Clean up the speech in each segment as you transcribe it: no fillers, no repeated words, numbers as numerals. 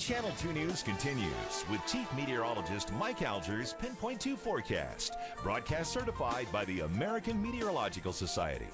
Channel 2 News continues with Chief Meteorologist Mike Alger's Pinpoint 2 forecast, broadcast certified by the American Meteorological Society.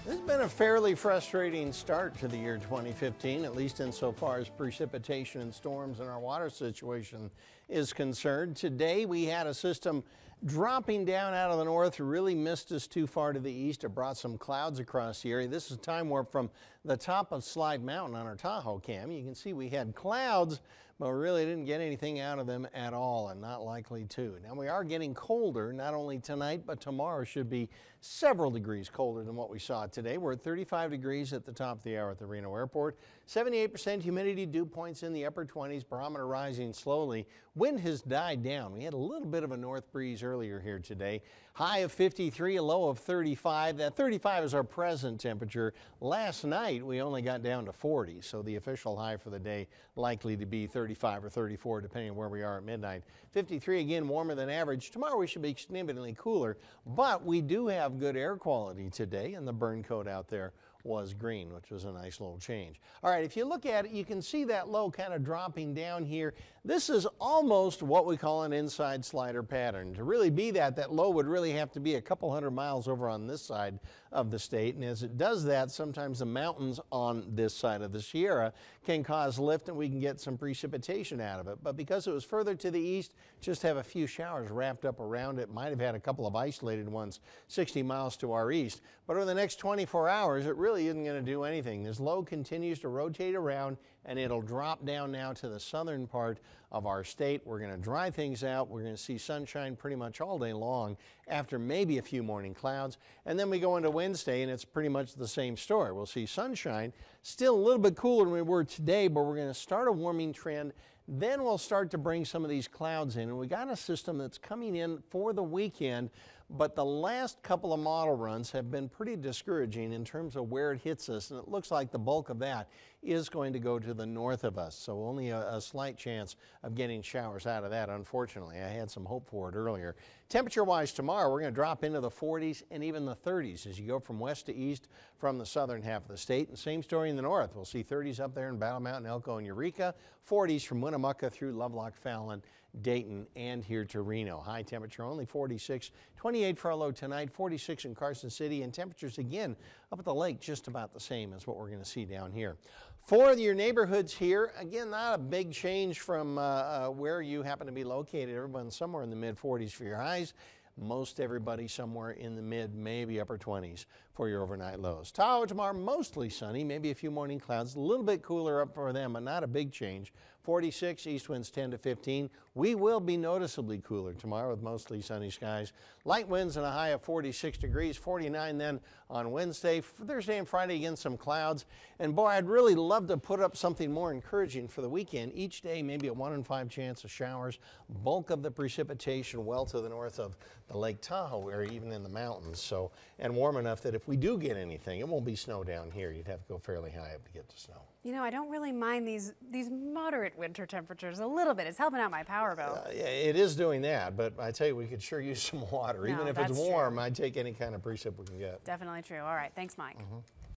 This has been a fairly frustrating start to the year 2015, at least insofar as precipitation and storms and our water situation is concerned. Today we had a system dropping down out of the north, really missed us too far to the east. It brought some clouds across the area. This is time warp from the top of Slide Mountain on our Tahoe cam. You can see we had clouds, but we really didn't get anything out of them at all, and not likely to. Now we are getting colder, not only tonight, but tomorrow should be several degrees colder than what we saw today. We're at 35 degrees at the top of the hour at the Reno Airport. 78% humidity, dew points in the upper 20s, barometer rising slowly. Wind has died down. We had a little bit of a north breeze earlier here today. High of 53, a low of 35. That 35 is our present temperature. Last night we only got down to 40, so the official high for the day likely to be 35 or 34 depending on where we are at midnight. 53 again, warmer than average. Tomorrow we should be significantly cooler, but we do have good air quality today, and the burn code out there was green, which was a nice little change. All right, if you look at it, you can see that low kind of dropping down here. This is almost what we call an inside slider pattern. To really be that low would really have to be a couple hundred miles over on this side of the state, and as it does that, sometimes the mountains on this side of the Sierra can cause lift and we can get some precipitation out of it. But because it was further to the east, just have a few showers wrapped up around it. Might have had a couple of isolated ones 60 miles to our east, but over the next 24 hours it really isn't going to do anything. This low continues to rotate around and it'll drop down now to the southern part of our state. We're going to dry things out. We're going to see sunshine pretty much all day long after maybe a few morning clouds, and then we go into Wednesday and it's pretty much the same story. We'll see sunshine, still a little bit cooler than we were today, but we're going to start a warming trend. Then we'll start to bring some of these clouds in, and we got a system that's coming in for the weekend, but the last couple of model runs have been pretty discouraging in terms of where it hits us, and it looks like the bulk of that is going to go to the north of us, so only a slight chance of getting showers out of that, unfortunately. I had some hope for it earlier. Temperature-wise tomorrow, we're going to drop into the 40s and even the 30s as you go from west to east from the southern half of the state, and same story in the north. We'll see 30s up there in Battle Mountain, Elko, and Eureka, 40s from Winnemucca through Lovelock, Fallon, Dayton, and here to Reno. High temperature only 46, 28 for our low tonight, 46 in Carson City, and temperatures again up at the lake just about the same as what we're going to see down here. For your neighborhoods here, again, not a big change from where you happen to be located. Everyone's somewhere in the mid 40s for your highs. Most everybody somewhere in the mid, maybe upper 20s for your overnight lows. Tahoe tomorrow, mostly sunny, maybe a few morning clouds, a little bit cooler up for them, but not a big change. 46, east winds 10 to 15. We will be noticeably cooler tomorrow with mostly sunny skies. Light winds and a high of 46 degrees, 49 then on Wednesday. Thursday and Friday, again, some clouds. And boy, I'd really love to put up something more encouraging for the weekend. Each day, maybe a 1 in 5 chance of showers. Bulk of the precipitation well to the north of the Lake Tahoe area, even in the mountains. So, and warm enough that if we do get anything, it won't be snow down here. You'd have to go fairly high up to get to snow. You know, I don't really mind these moderate winter temperatures a little bit. It's helping out my power bill. Yeah, it is doing that, but I tell you, we could sure use some water. No, even if it's warm, true. I'd take any kind of precip we can get. Definitely true. All right. Thanks, Mike.